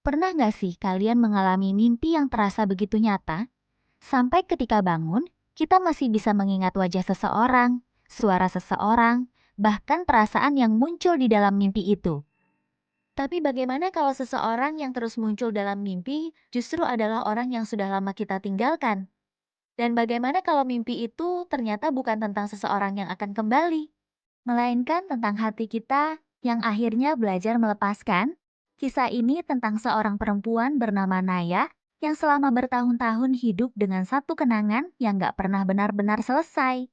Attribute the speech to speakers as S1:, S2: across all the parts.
S1: Pernah nggak sih kalian mengalami mimpi yang terasa begitu nyata, sampai ketika bangun, kita masih bisa mengingat wajah seseorang, suara seseorang, bahkan perasaan yang muncul di dalam mimpi itu? Tapi bagaimana kalau seseorang yang terus muncul dalam mimpi justru adalah orang yang sudah lama kita tinggalkan? Dan bagaimana kalau mimpi itu ternyata bukan tentang seseorang yang akan kembali, melainkan tentang hati kita yang akhirnya belajar melepaskan? Kisah ini tentang seorang perempuan bernama Naya yang selama bertahun-tahun hidup dengan satu kenangan yang gak pernah benar-benar selesai.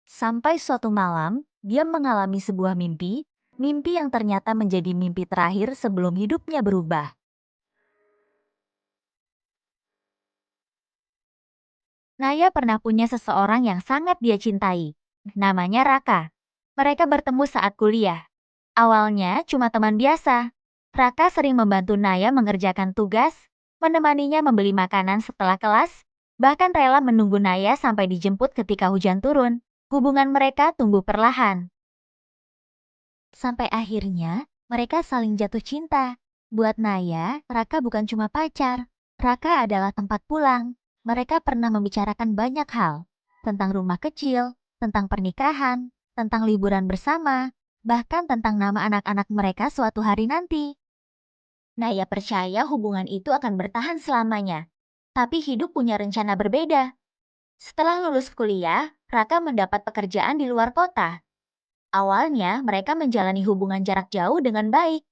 S1: Sampai suatu malam, dia mengalami sebuah mimpi, mimpi yang ternyata menjadi mimpi terakhir sebelum hidupnya berubah. Naya pernah punya seseorang yang sangat dia cintai. Namanya Raka. Mereka bertemu saat kuliah. Awalnya cuma teman biasa. Raka sering membantu Naya mengerjakan tugas, menemaninya membeli makanan setelah kelas, bahkan rela menunggu Naya sampai dijemput ketika hujan turun. Hubungan mereka tumbuh perlahan. Sampai akhirnya, mereka saling jatuh cinta. Buat Naya, Raka bukan cuma pacar. Raka adalah tempat pulang. Mereka pernah membicarakan banyak hal. Tentang rumah kecil, tentang pernikahan, tentang liburan bersama, bahkan tentang nama anak-anak mereka suatu hari nanti. Naya percaya hubungan itu akan bertahan selamanya. Tapi hidup punya rencana berbeda. Setelah lulus kuliah, Raka mendapat pekerjaan di luar kota. Awalnya, mereka menjalani hubungan jarak jauh dengan baik.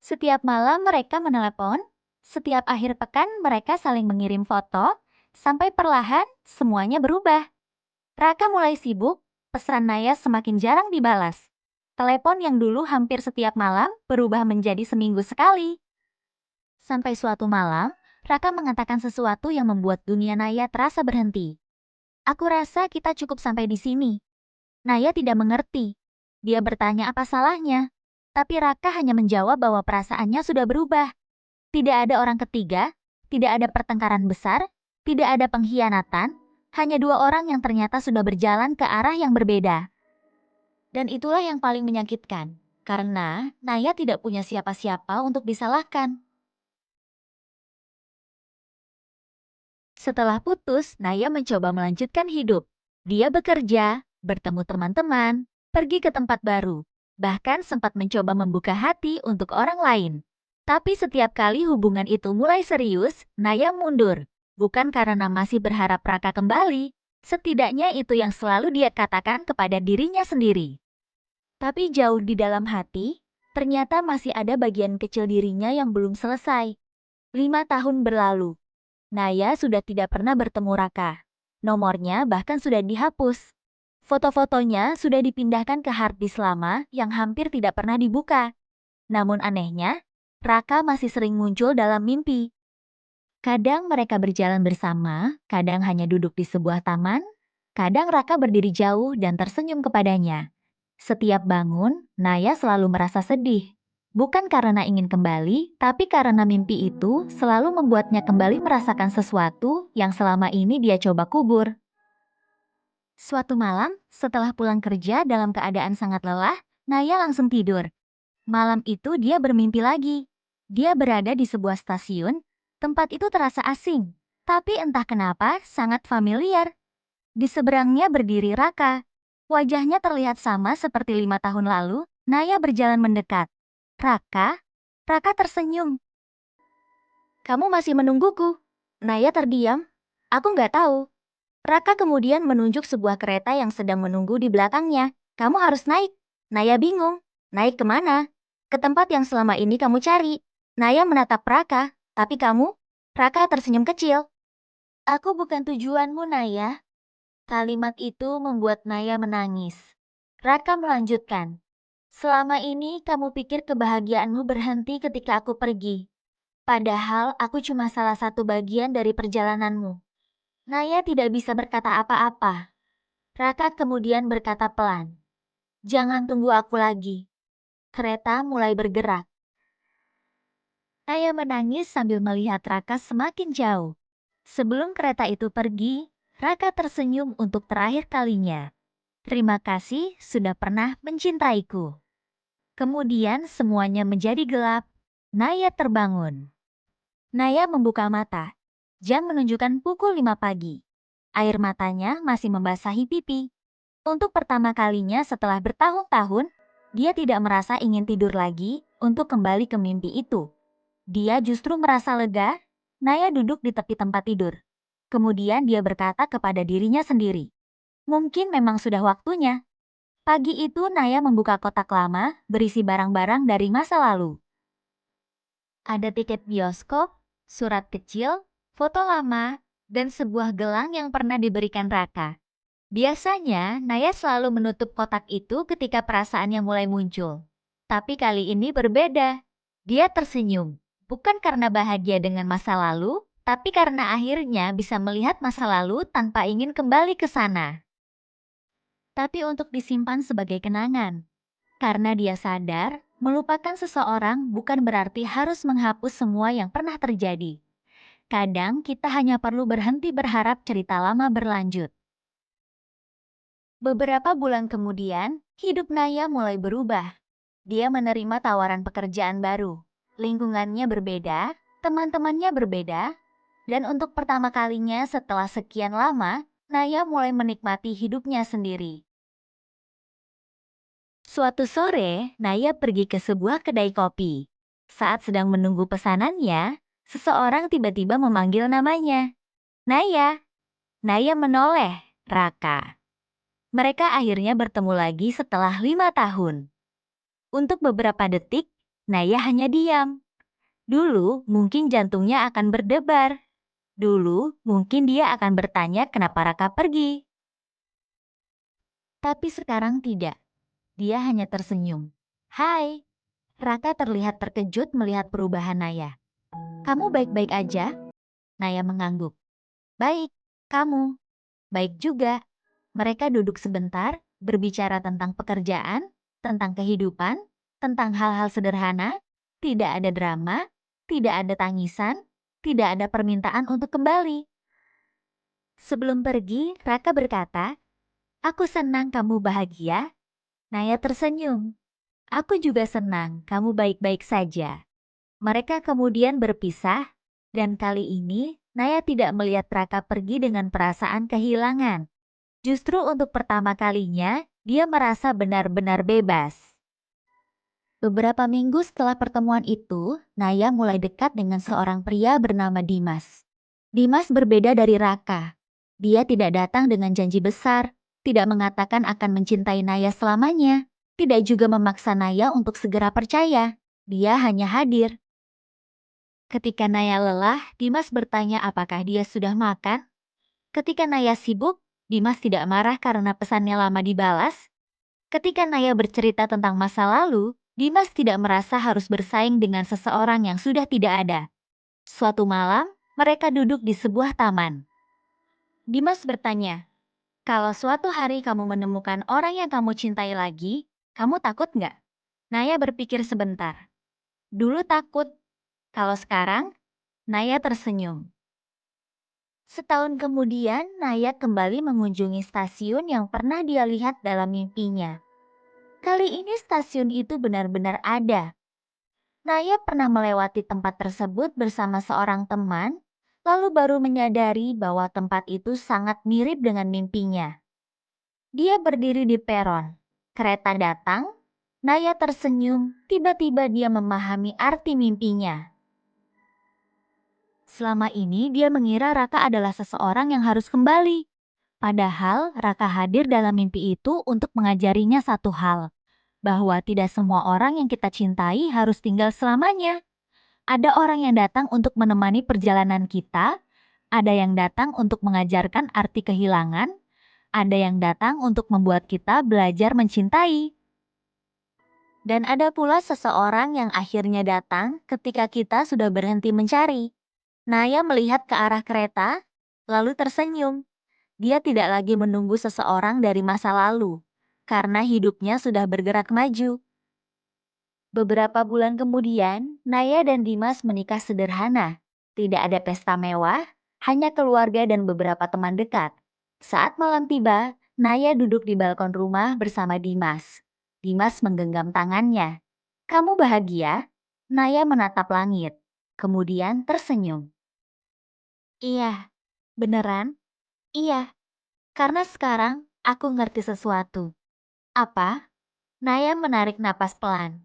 S1: Setiap malam mereka menelepon, setiap akhir pekan mereka saling mengirim foto, sampai perlahan semuanya berubah. Raka mulai sibuk, pesan Naya semakin jarang dibalas. Telepon yang dulu hampir setiap malam berubah menjadi seminggu sekali. Sampai suatu malam, Raka mengatakan sesuatu yang membuat dunia Naya terasa berhenti. Aku rasa kita cukup sampai di sini. Naya tidak mengerti. Dia bertanya apa salahnya. Tapi Raka hanya menjawab bahwa perasaannya sudah berubah. Tidak ada orang ketiga, tidak ada pertengkaran besar, tidak ada pengkhianatan, hanya dua orang yang ternyata sudah berjalan ke arah yang berbeda. Dan itulah yang paling menyakitkan, karena Naya tidak punya siapa-siapa untuk disalahkan. Setelah putus, Naya mencoba melanjutkan hidup. Dia bekerja, bertemu teman-teman, pergi ke tempat baru, bahkan sempat mencoba membuka hati untuk orang lain. Tapi setiap kali hubungan itu mulai serius, Naya mundur. Bukan karena masih berharap Raka kembali, setidaknya itu yang selalu dia katakan kepada dirinya sendiri. Tapi jauh di dalam hati, ternyata masih ada bagian kecil dirinya yang belum selesai. 5 tahun berlalu. Naya sudah tidak pernah bertemu Raka. Nomornya bahkan sudah dihapus. Foto-fotonya sudah dipindahkan ke hard disk lama yang hampir tidak pernah dibuka. Namun anehnya, Raka masih sering muncul dalam mimpi. Kadang mereka berjalan bersama, kadang hanya duduk di sebuah taman, kadang Raka berdiri jauh dan tersenyum kepadanya. Setiap bangun, Naya selalu merasa sedih. Bukan karena ingin kembali, tapi karena mimpi itu selalu membuatnya kembali merasakan sesuatu yang selama ini dia coba kubur. Suatu malam, setelah pulang kerja dalam keadaan sangat lelah, Naya langsung tidur. Malam itu dia bermimpi lagi. Dia berada di sebuah stasiun, tempat itu terasa asing. Tapi entah kenapa sangat familiar. Di seberangnya berdiri Raka. Wajahnya terlihat sama seperti 5 tahun lalu. Naya berjalan mendekat. Raka? Raka tersenyum. Kamu masih menungguku? Naya terdiam. Aku nggak tahu. Raka kemudian menunjuk sebuah kereta yang sedang menunggu di belakangnya. Kamu harus naik. Naya bingung. Naik kemana? Ke tempat yang selama ini kamu cari. Naya menatap Raka. Tapi kamu? Raka tersenyum kecil. Aku bukan tujuanmu, Naya. Kalimat itu membuat Naya menangis. Raka melanjutkan. Selama ini kamu pikir kebahagiaanmu berhenti ketika aku pergi. Padahal aku cuma salah satu bagian dari perjalananmu. Naya tidak bisa berkata apa-apa. Raka kemudian berkata pelan. Jangan tunggu aku lagi. Kereta mulai bergerak. Naya menangis sambil melihat Raka semakin jauh. Sebelum kereta itu pergi, Raka tersenyum untuk terakhir kalinya. Terima kasih sudah pernah mencintaiku. Kemudian semuanya menjadi gelap. Naya terbangun. Naya membuka mata. Jam menunjukkan pukul 5 pagi. Air matanya masih membasahi pipi. Untuk pertama kalinya setelah bertahun-tahun, dia tidak merasa ingin tidur lagi untuk kembali ke mimpi itu. Dia justru merasa lega. Naya duduk di tepi tempat tidur. Kemudian dia berkata kepada dirinya sendiri, mungkin memang sudah waktunya. Pagi itu Naya membuka kotak lama berisi barang-barang dari masa lalu. Ada tiket bioskop, surat kecil, foto lama, dan sebuah gelang yang pernah diberikan Raka. Biasanya, Naya selalu menutup kotak itu ketika perasaannya mulai muncul. Tapi kali ini berbeda. Dia tersenyum, bukan karena bahagia dengan masa lalu, tapi karena akhirnya bisa melihat masa lalu tanpa ingin kembali ke sana. Tapi untuk disimpan sebagai kenangan. Karena dia sadar, melupakan seseorang bukan berarti harus menghapus semua yang pernah terjadi. Kadang kita hanya perlu berhenti berharap cerita lama berlanjut. Beberapa bulan kemudian, hidup Naya mulai berubah. Dia menerima tawaran pekerjaan baru. Lingkungannya berbeda, teman-temannya berbeda, dan untuk pertama kalinya setelah sekian lama, Naya mulai menikmati hidupnya sendiri. Suatu sore, Naya pergi ke sebuah kedai kopi. Saat sedang menunggu pesanannya, seseorang tiba-tiba memanggil namanya. Naya. Naya menoleh. Raka. Mereka akhirnya bertemu lagi setelah 5 tahun. Untuk beberapa detik, Naya hanya diam. Dulu mungkin jantungnya akan berdebar. Dulu mungkin dia akan bertanya kenapa Raka pergi. Tapi sekarang tidak. Dia hanya tersenyum. Hai. Raka terlihat terkejut melihat perubahan Naya. Kamu baik-baik aja? Naya mengangguk. Baik, kamu? Baik juga. Mereka duduk sebentar, berbicara tentang pekerjaan, tentang kehidupan, tentang hal-hal sederhana. Tidak ada drama, tidak ada tangisan, tidak ada permintaan untuk kembali. Sebelum pergi, Raka berkata, aku senang kamu bahagia. Naya tersenyum. Aku juga senang kamu baik-baik saja. Mereka kemudian berpisah, dan kali ini Naya tidak melihat Raka pergi dengan perasaan kehilangan. Justru untuk pertama kalinya, dia merasa benar-benar bebas. Beberapa minggu setelah pertemuan itu, Naya mulai dekat dengan seorang pria bernama Dimas. Dimas berbeda dari Raka. Dia tidak datang dengan janji besar, tidak mengatakan akan mencintai Naya selamanya, tidak juga memaksa Naya untuk segera percaya. Dia hanya hadir. Ketika Naya lelah, Dimas bertanya apakah dia sudah makan. Ketika Naya sibuk, Dimas tidak marah karena pesannya lama dibalas. Ketika Naya bercerita tentang masa lalu, Dimas tidak merasa harus bersaing dengan seseorang yang sudah tidak ada. Suatu malam, mereka duduk di sebuah taman. Dimas bertanya, kalau suatu hari kamu menemukan orang yang kamu cintai lagi, kamu takut nggak? Naya berpikir sebentar. Dulu takut. Kalau sekarang, Naya tersenyum. Setahun kemudian, Naya kembali mengunjungi stasiun yang pernah dia lihat dalam mimpinya. Kali ini stasiun itu benar-benar ada. Naya pernah melewati tempat tersebut bersama seorang teman, lalu baru menyadari bahwa tempat itu sangat mirip dengan mimpinya. Dia berdiri di peron. Kereta datang. Naya tersenyum, tiba-tiba dia memahami arti mimpinya. Selama ini dia mengira Raka adalah seseorang yang harus kembali. Padahal Raka hadir dalam mimpi itu untuk mengajarinya satu hal, bahwa tidak semua orang yang kita cintai harus tinggal selamanya. Ada orang yang datang untuk menemani perjalanan kita, ada yang datang untuk mengajarkan arti kehilangan, ada yang datang untuk membuat kita belajar mencintai. Dan ada pula seseorang yang akhirnya datang ketika kita sudah berhenti mencari. Naya melihat ke arah kereta, lalu tersenyum. Dia tidak lagi menunggu seseorang dari masa lalu, karena hidupnya sudah bergerak maju. Beberapa bulan kemudian, Naya dan Dimas menikah sederhana. Tidak ada pesta mewah, hanya keluarga dan beberapa teman dekat. Saat malam tiba, Naya duduk di balkon rumah bersama Dimas. Dimas menggenggam tangannya. Kamu bahagia? Naya menatap langit, kemudian tersenyum. Iya, beneran? Iya, karena sekarang aku ngerti sesuatu. Apa? Naya menarik napas pelan.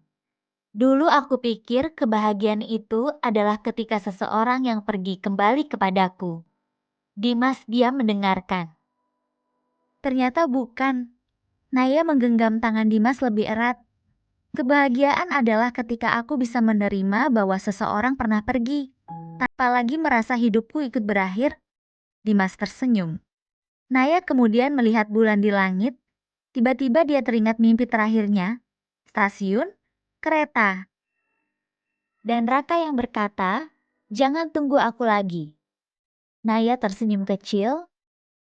S1: Dulu aku pikir kebahagiaan itu adalah ketika seseorang yang pergi kembali kepadaku. Dimas diam mendengarkan. Ternyata bukan. Naya menggenggam tangan Dimas lebih erat. Kebahagiaan adalah ketika aku bisa menerima bahwa seseorang pernah pergi, tanpa lagi merasa hidupku ikut berakhir. Dimas tersenyum. Naya kemudian melihat bulan di langit. Tiba-tiba dia teringat mimpi terakhirnya. Stasiun, kereta. Dan Raka yang berkata, "Jangan tunggu aku lagi." Naya tersenyum kecil.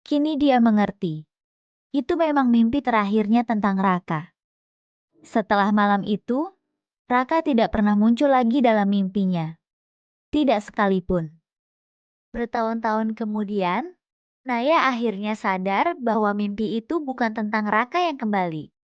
S1: Kini dia mengerti. Itu memang mimpi terakhirnya tentang Raka. Setelah malam itu, Raka tidak pernah muncul lagi dalam mimpinya. Tidak sekalipun. Bertahun-tahun kemudian, Naya akhirnya sadar bahwa mimpi itu bukan tentang Raka yang kembali.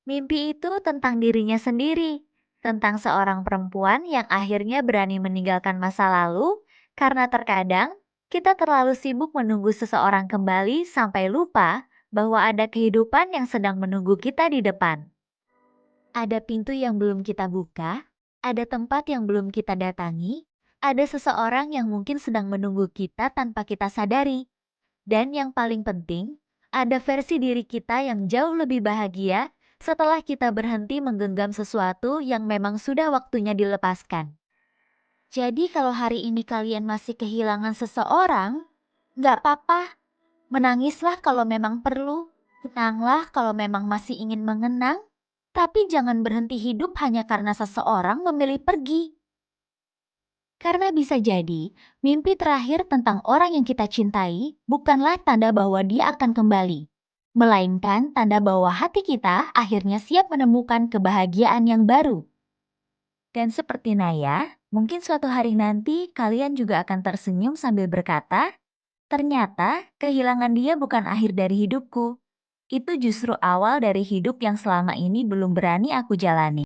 S1: Mimpi itu tentang dirinya sendiri, tentang seorang perempuan yang akhirnya berani meninggalkan masa lalu, karena terkadang kita terlalu sibuk menunggu seseorang kembali sampai lupa bahwa ada kehidupan yang sedang menunggu kita di depan. Ada pintu yang belum kita buka, ada tempat yang belum kita datangi, ada seseorang yang mungkin sedang menunggu kita tanpa kita sadari. Dan yang paling penting, ada versi diri kita yang jauh lebih bahagia setelah kita berhenti menggenggam sesuatu yang memang sudah waktunya dilepaskan. Jadi kalau hari ini kalian masih kehilangan seseorang, nggak apa-apa. Menangislah kalau memang perlu, tenanglah kalau memang masih ingin mengenang, tapi jangan berhenti hidup hanya karena seseorang memilih pergi. Karena bisa jadi, mimpi terakhir tentang orang yang kita cintai bukanlah tanda bahwa dia akan kembali, melainkan tanda bahwa hati kita akhirnya siap menemukan kebahagiaan yang baru. Dan seperti Naya, mungkin suatu hari nanti kalian juga akan tersenyum sambil berkata, "Ternyata kehilangan dia bukan akhir dari hidupku. Itu justru awal dari hidup yang selama ini belum berani aku jalani."